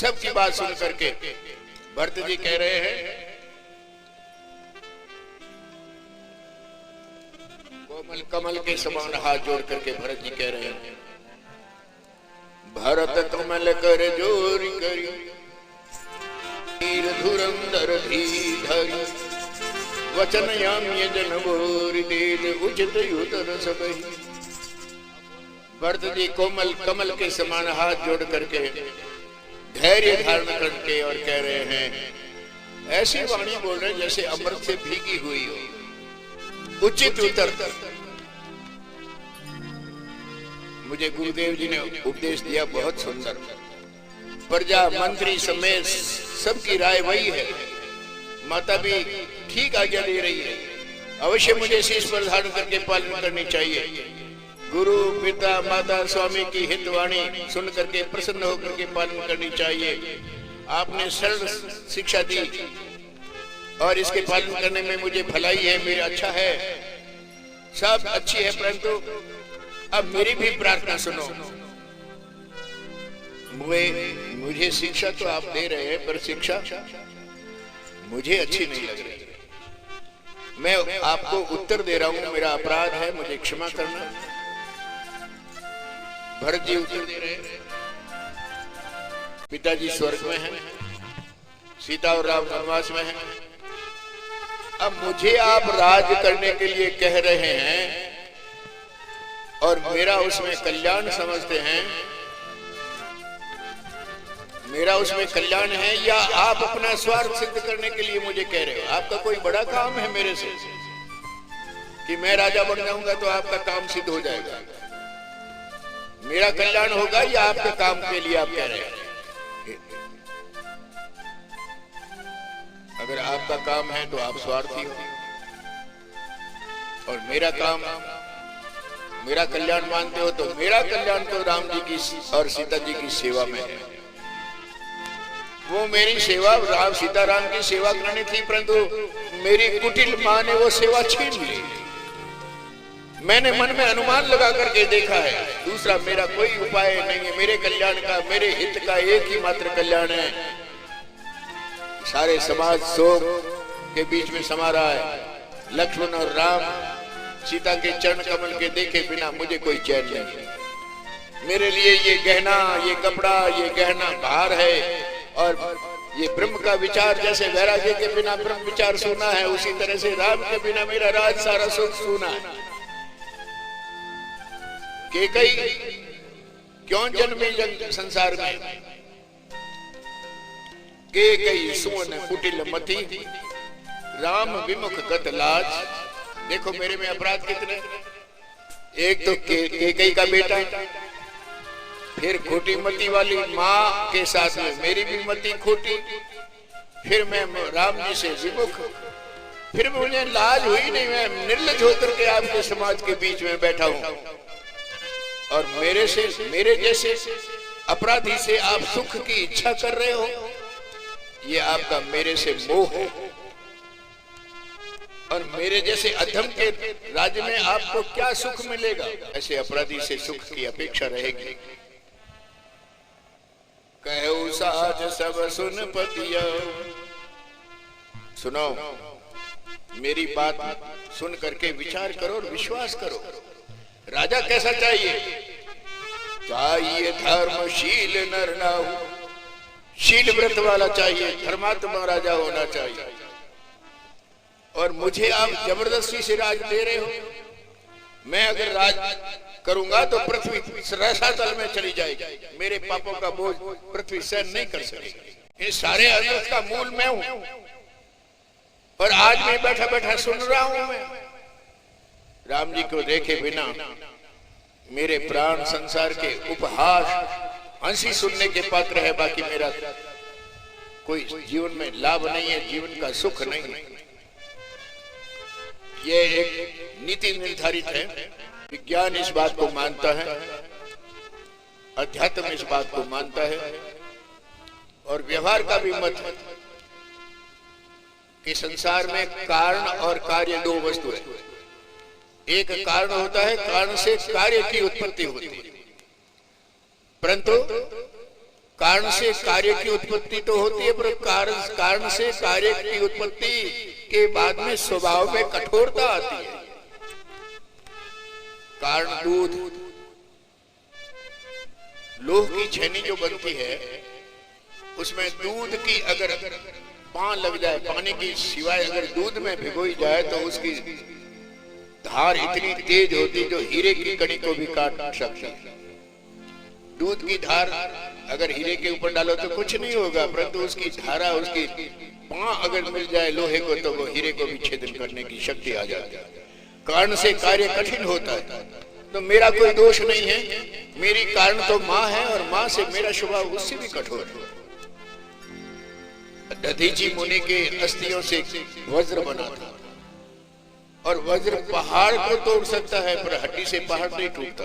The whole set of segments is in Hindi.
सबकी बात सुन करके भरत जी कह रहे हैं, कोमल कमल के समान हाथ जोड़ करके भरत जी कह रहे हैं, भरत कमल कर जोर करी वीर धुरंधर धीधरी वचन याम्य जन बोर देद उचित युतर सबही। भरत जी कोमल कमल के समान हाथ जोड़ करके धैर्य धारण करके और कह रहे हैं, ऐसी वाणी बोल रहे जैसे अमृत से भीगी हुई हो, उचित उत्तर। मुझे गुरुदेव जी ने उपदेश दिया बहुत सुंदर, प्रजा मंत्री समेत सबकी राय वही है, माता भी ठीक आज्ञा दे रही है, अवश्य मुझे शीश पर धारण करके पालन करनी चाहिए। गुरु पिता माता स्वामी की हितवाणी सुन करके प्रसन्न होकर के पालन करनी चाहिए। आपने सरल शिक्षा दी और इसके पालन करने में मुझे भलाई है, मेरा अच्छा है, सब अच्छी है, परंतु अब मेरी भी प्रार्थना सुनो। मुझे शिक्षा तो आप दे रहे हैं, पर शिक्षा मुझे अच्छी नहीं लग रही। मैं आपको उत्तर दे रहा हूं, मेरा अपराध है, मुझे क्षमा करना। भरत जी उत्तर दे रहे हैं, पिताजी स्वर्ग में हैं, सीता और राम वनवास में हैं, अब मुझे आप राज करने के लिए कह रहे हैं और मेरा उसमें कल्याण समझते हैं, मेरा उसमें कल्याण है, या आप अपना स्वार्थ सिद्ध करने के लिए मुझे कह रहे हो? आपका कोई बड़ा काम है मेरे से कि मैं राजा बन जाऊंगा तो आपका काम सिद्ध हो जाएगा, मेरा कल्याण होगा, या आपके काम के लिए आप कह रहे हैं? अगर आपका काम है तो आप स्वार्थी हो, और मेरा काम मेरा कल्याण मानते हो तो मेरा कल्याण तो राम जी की और सीता जी की सेवा में है। वो मेरी सेवा राम सीताराम की सेवा करनी थी, परंतु मेरी कुटिल मां ने वो सेवा छीन ली। मैंने मन में अनुमान लगा करके देखा है, दूसरा मेरा कोई उपाय नहीं है, मेरे कल्याण का, मेरे हित का एक ही मात्र कल्याण है। सारे समाज शोक के बीच में समा रहा है, लक्ष्मण और राम सीता के चरण कमल के देखे बिना मुझे कोई चैन नहीं। मेरे लिए ये गहना, ये कपड़ा, ये गहना भार है, और ये ब्रह्म का विचार जैसे वैराग्य के बिना ब्रह्म विचार सुना है, उसी तरह से राम के बिना मेरा राज सारा सुख सुना है। केकई क्यों जन्मी संसार में, केकई सुवन कुटिल मति राम विमुख गत लाज। देखो मेरे में अपराध कितने, एक तो केकई का बेटा, फिर खोटी मति वाली माँ के साथ में मेरी भी मति खोटी, फिर मैं राम जी से विमुख, फिर मुझे लाज हुई नहीं, मैं निर्लज होकर के आपके समाज के बीच में बैठा हूं, और मेरे जैसे अपराधी से आप सुख की इच्छा कर रहे हो, ये आपका मेरे से मोह है। और मेरे जैसे अधम के राज्य में आपको क्या सुख मिलेगा? ऐसे अपराधी से सुख की अपेक्षा रहेगी। कहू साज सब सुन पतिया, सुनो मेरी बात सुन करके विचार करो और विश्वास करो। राजा कैसा चाहिए? चाहिए धर्मशील नर नाहु, शील व्रत वाला चाहिए, धर्मात्मा राजा होना चाहिए। और मुझे आप जबरदस्ती से राज दे रहे हो। मैं अगर राज करूंगा तो पृथ्वी रसातल में चली जाएगी, मेरे पापों का बोझ पृथ्वी सहन नहीं कर सकेगी। ये सारे अनर्थ का मूल मैं हूं, और आज मैं बैठा बैठा सुन रहा हूं। मैं राम जी को देखे बिना मेरे प्राण संसार के उपहास हंसी सुनने के पात्र है, बाकी मेरा कोई जीवन में लाभ नहीं है, जीवन का सुख नहीं है। ये एक नीति निर्धारित है, विज्ञान इस बात को मानता है, अध्यात्म इस बात को मानता है, और व्यवहार का भी मत है कि संसार में कारण और कार्य दो वस्तु है। एक कारण होता है, कारण से कार्य की उत्पत्ति होती है, परंतु कारण से कार्य की उत्पत्ति तो होती है, पर कारण से कार्य की उत्पत्ति के बाद में स्वभाव में कठोरता आती है। कारण दूध, लोह की छेनी जो बनती है उसमें दूध की अगर पान लग जाए, पानी की सिवाय अगर दूध में भिगोई जाए तो उसकी धार इतनी तेज होती जो हीरे की कड़ी को भी काट सकती है। दूध की धार अगर हीरे के ऊपर डालो तो कुछ नहीं होगा, परंतु उसकी धारा, उसकी पां अगर मिल जाए लोहे को तो वो हीरे को भी छेदन करने की शक्ति आ जाती है। कारण से कार्य कठिन होता है। तो मेरा कोई दोष नहीं है, मेरी कारण तो माँ है और माँ से मेरा स्वभाव उससे भी कठोर है। दधीची मुनि के अस्थियों से वज्र बना था और वज्र पहाड़ को तोड़ सकता है, पर हड्डी से पहाड़ नहीं टूटता।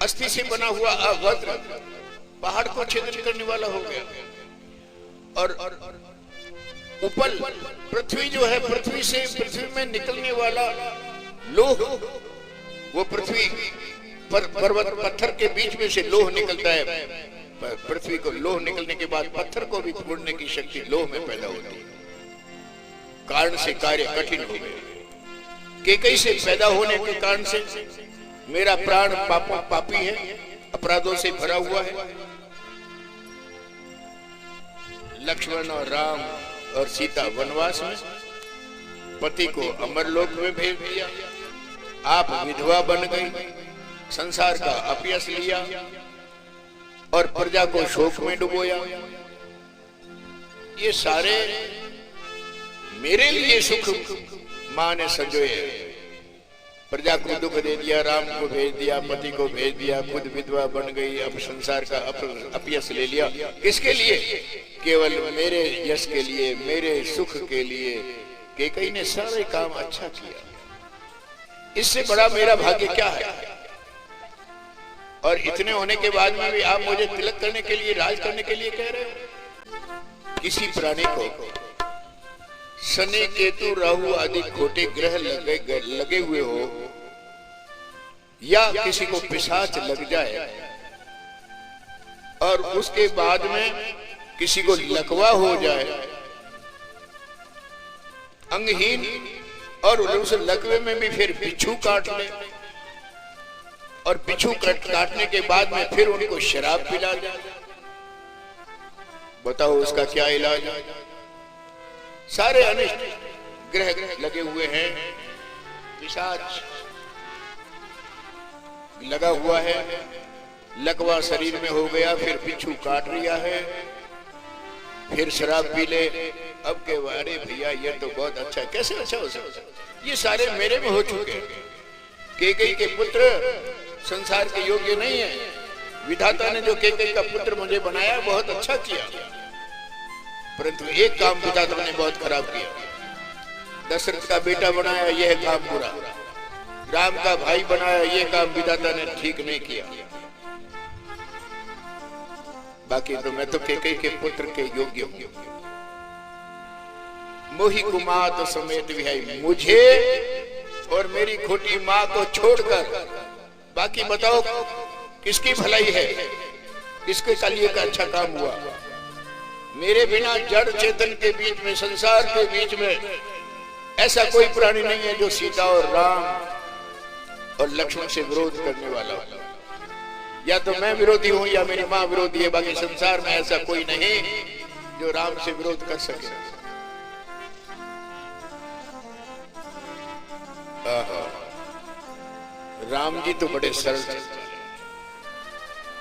अस्थि से बना हुआ वज्र पहाड़ को छेदन करने वाला हो गया। और उपल पृथ्वी जो है, पृथ्वी से, पृथ्वी में निकलने वाला लोह, वो पृथ्वी पर्वत पत्थर के बीच में से लोह निकलता है। पृथ्वी को लोह निकलने के बाद पत्थर को भी तोड़ने की शक्ति लोह में पैदा होती है। कारण से कार्य कठिन हो गए। केकई से पैदा होने के कारण से मेरा प्राण पापी है, अपराधों से भरा हुआ है। लक्ष्मण और राम और सीता वनवास में, पति को अमरलोक में भेज दिया, आप विधवा बन गई, संसार का अपयश लिया और प्रजा को शोक में डुबोया। ये सारे मेरे लिए सुख मां ने संजोए। प्रजा को दुख दे दिया, राम को भेज दिया, पति को भेज दिया, खुद विधवा बन गई, अब संसार का अपयश ले लिया। किसके लिए? केवल मेरे यश के लिए, मेरे सुख के लिए। केकई ने सारे काम अच्छा किया, इससे बड़ा मेरा भाग्य क्या है? और इतने होने के बाद में भी आप मुझे तिलक करने के लिए, राज करने के लिए कह रहे हो? किसी प्राणी को शनि, केतु, राहु आदि खोटे ग्रह लगे हुए हो, या किसी को पिशाच लग जाए और उसके बाद में किसी को लकवा हो जाए, अंगहीन, और उस लकवे में भी फिर बिच्छू काट ले, और बिच्छू काटने के बाद में फिर उनको शराब पिला जाए, बताओ उसका क्या इलाज है? सारे अनिष्ट ग्रह लगे हुए हैं, पिशाच लगा हुआ है, लकवा शरीर में हो गया, फिर बिच्छू काट लिया है, फिर शराब पी ले। अब के अरे भैया ये तो बहुत अच्छा है। कैसे अच्छा हो सकता? ये सारे मेरे में हो चुके हैं। केकई के पुत्र संसार के योग्य नहीं है। विधाता ने जो केकई का पुत्र मुझे बनाया बहुत अच्छा किया, परंतु एक काम विधाता ने बहुत खराब किया। दशरथ का बेटा बनाया, यह काम बुरा। राम का भाई बनाया, यह काम विधाता ने ठीक नहीं किया। बाकी तो मैं तो केकई के पुत्र के योग्य हूं। मोहि कुमात समेत विहाई, मुझे और मेरी खोटी मां को छोड़कर बाकी बताओ किसकी भलाई है, किसके लिए का अच्छा काम हुआ? मेरे बिना जड़ चेतन के बीच में, संसार के बीच में ऐसा कोई प्राणी नहीं है जो सीता और राम और लक्ष्मण से विरोध करने वाला हो। या तो मैं विरोधी हूं या मेरी मां विरोधी है, बाकी संसार में ऐसा कोई नहीं जो राम से विरोध कर सके। राम जी तो बड़े सरल थे,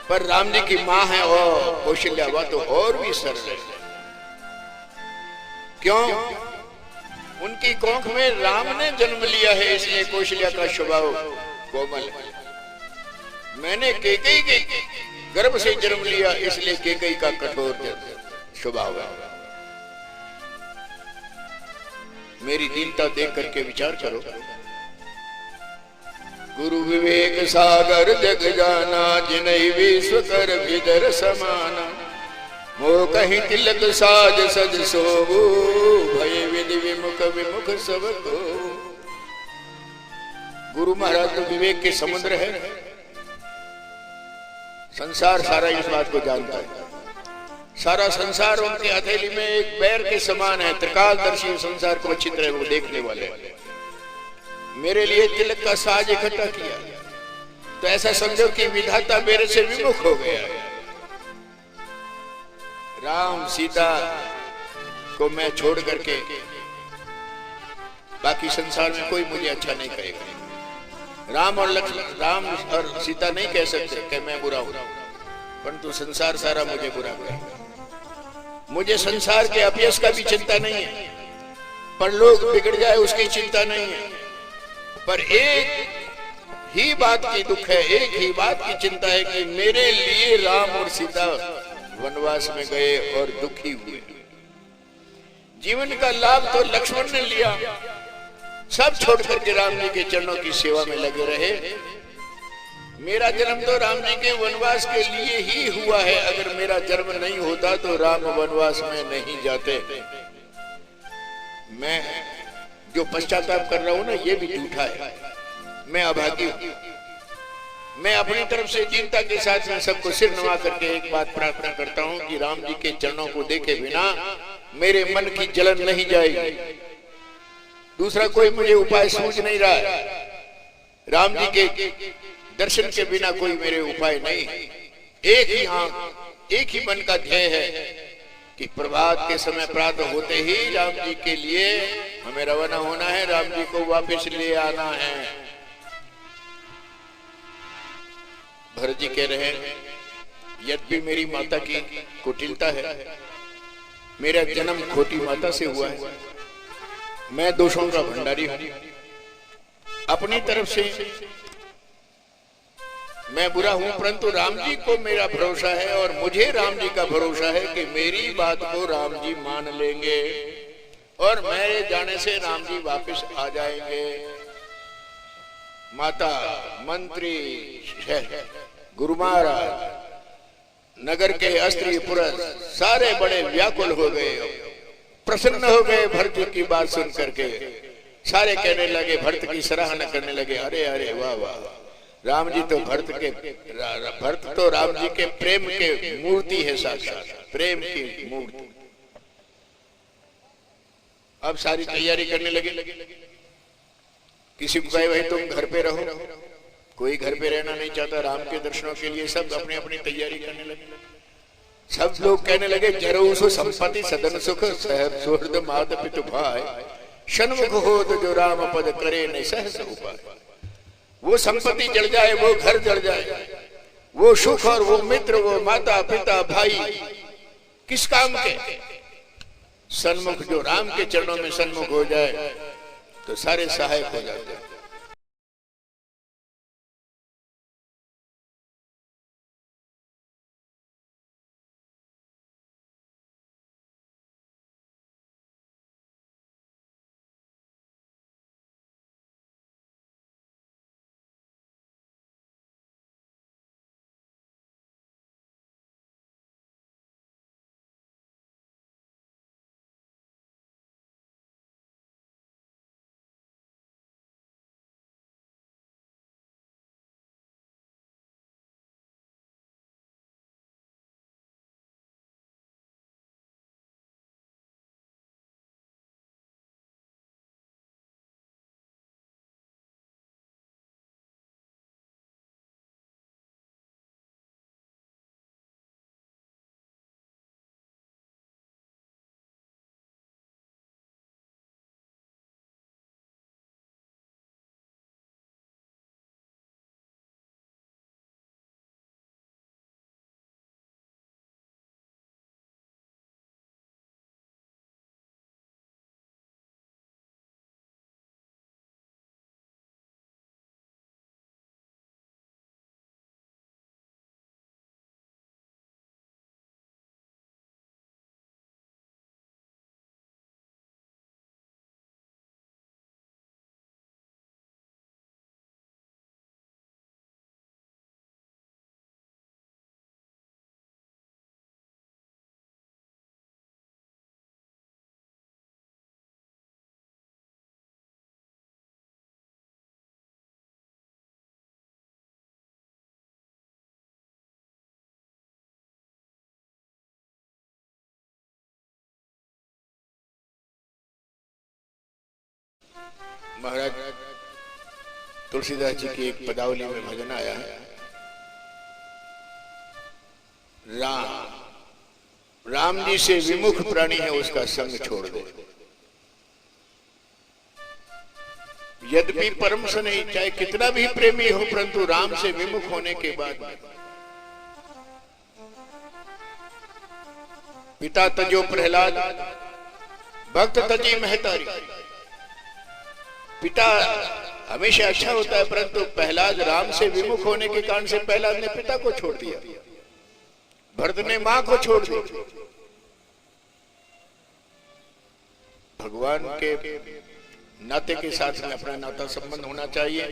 पर राम जी की मां है और कौशल्या, वह तो और भी सरल है। क्यों? उनकी कोख में राम ने जन्म लिया है, इसलिए कौशल्या का स्वभाव कोमल है। मैंने केकई के गर्भ से जन्म लिया, इसलिए केकई का कठोर स्वभाव है। मेरी दीनता देख करके विचार करो। गुरु विवेक सागर जग जाना, जिनहि विश्व कर विदर समाना। मोह कहीं तिलक साज सज सोवो, भय विधि विमुख विमुख सब को। गुरु महाराज तो विवेक के समुद्र है, संसार सारा इस बात को जानता है। सारा संसार उनकी हथेली में एक बैर के समान है। त्रिकालदर्शी संसार को अच्छी तरह वो देखने वाले हैं। मेरे लिए तिलक का साज इकट्ठा किया, तो ऐसा समझो कि विधाता मेरे से विमुख हो गया है। राम सीता को मैं छोड़ करके बाकी संसार में कोई मुझे अच्छा नहीं कहेगा। राम और सीता नहीं कह सकते कि मैं बुरा हूं, परंतु संसार सारा मुझे बुरा कहेगा। मुझे संसार के अपयश का भी चिंता नहीं है, पर लोग बिगड़ जाए उसकी चिंता नहीं है। पर एक ही बात की दुख है, एक ही बात की चिंता है कि मेरे लिए राम और सीता वनवास में गए और दुखी हुए। जीवन का लाभ तो लक्ष्मण ने लिया, सब छोड़ करके राम जी के चरणों की सेवा में लगे रहे। मेरा जन्म तो राम जी के वनवास के लिए ही हुआ है। अगर मेरा जन्म नहीं होता तो राम वनवास में नहीं जाते। मैं जो पश्चाताप कर रहा हूं ना, ये भी झूठा है। मैं अभागी हूं। मैं अपनी तरफ से दीनता के साथ में सबको सिर नवा करके एक बात प्रार्थना करता हूं कि राम जी के चरणों को देखे बिना मेरे मन की जलन नहीं जाएगी। दूसरा कोई मुझे उपाय सूझ नहीं रहा है। राम जी के दर्शन के बिना कोई मेरे उपाय नहीं। एक ही आंख, एक ही मन का ध्येय है कि प्रभात के समय प्रातः होते ही राम जी के लिए हमें रवाना होना है, राम जी को वापस ले आना है। भरत जी कह रहे हैं, यद्यपि मेरी माता की कुटिलता है, मेरा जन्म खोटी माता से हुआ है, मैं दोषों का भंडारी हूं, अपनी तरफ से मैं बुरा हूं, परंतु राम जी को मेरा भरोसा है और मुझे राम जी का भरोसा है कि मेरी बात को राम जी मान लेंगे और मेरे जाने से राम जी वापस आ जाएंगे। माता, मंत्री, गुरु महाराज, नगर के स्त्री पुरुष सारे बड़े व्याकुल हो गए, प्रसन्न हो गए भरत जी की बात सुन करके। सारे कहने लगे, भरत की सराहना करने लगे, अरे अरे वाह वाह, राम जी तो भरत तो राम जी के प्रेम के मूर्ति है, साक्षात प्रेम की मूर्ति। अब सारी तैयारी करने लगे। किसी को कहे भाई तुम घर पे रहो, कोई घर पे रहना नहीं चाहता राम के दर्शनों के लिए। सब अपनी अपनी तैयारी करने लगे। सब लोग कहने लगे, जरो सो संपत्ति सदन सुख सहर सुहृद मात पितु भाई, षण्मुख हो तो जो राम पद करे न सहस उपाय। वो संपत्ति जल जाए, वो घर जल जाए, वो सुख और वो मित्र, वो माता पिता भाई किस काम के? सन्मुख जो राम के चरणों में सन्मुख हो जाए तो सारे सहायक हो जाते हैं। महाराज तुलसीदास जी की एक पदावली में भजन आया है, राम जी से विमुख प्राणी है उसका संग छोड़ दे। यद्यपि परम से नहीं, चाहे कितना भी प्रेमी हो, परंतु राम से विमुख होने के बाद पिता तजो प्रहलाद भक्त तजी महतारी। पिता हमेशा अच्छा होता है, परंतु प्रहलाद राम से विमुख होने के कारण से प्रहलाद ने पिता को छोड़ दिया, भरत ने मां को छोड़ दिया। भगवान के नाते के साथ में अपना नाता संबंध होना चाहिए।